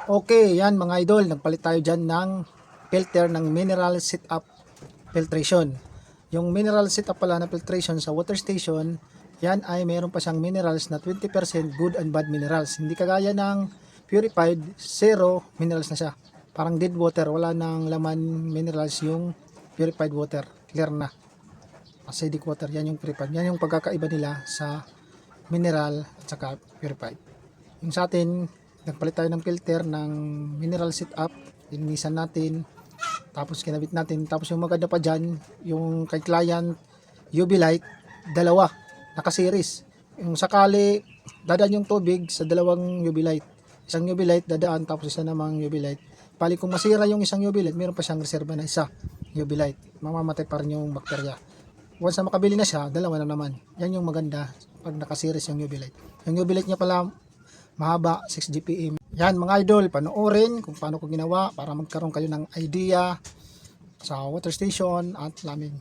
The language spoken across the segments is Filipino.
Okay, yan mga idol, nagpalit tayo dyan ng filter ng mineral sit-up filtration. Yung mineral sit-up pala na filtration sa water station, yan ay mayroon pa siyang minerals na 20% good and bad minerals. Hindi kagaya ng purified, zero minerals na siya. Parang dead water, wala nang laman minerals yung purified water, clear na. Acidic water, yan yung purified. Yan yung pagkakaiba nila sa mineral at saka purified. Yung sa atin, nagpalit tayo ng filter ng mineral sit-up, linisan natin, tapos kinabit natin. Tapos yung maganda pa dyan, yung kay client UV light, dalawa, naka-series. Yung sakali dadaan yung tubig sa dalawang UV light, isang UV light dadaan, tapos isa namang UV light. Bali kung masira yung isang UV light, meron pa siyang reserva na isa UV light, mamamatay pa rin yung bakterya. Once na makabili na siya, dalawa na naman. Yan yung maganda pag naka-series yung UV light. Yung UV light niya pala mahaba, 6 GPM. Yan mga idol, panoorin kung paano ko ginawa para magkaroon kayo ng idea sa water station at plumbing.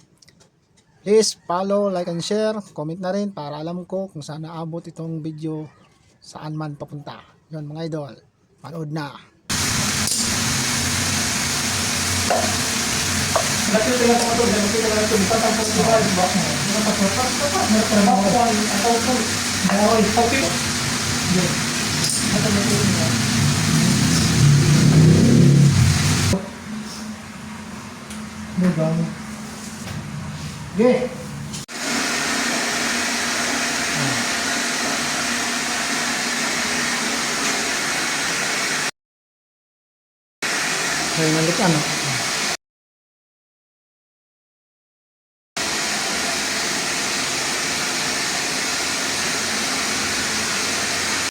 Please follow, like and share, comment na rin para alam ko kung saan naabot itong video, saan man papunta. Yan mga idol, panood na. Mugang. Okay. Ay, malik ano?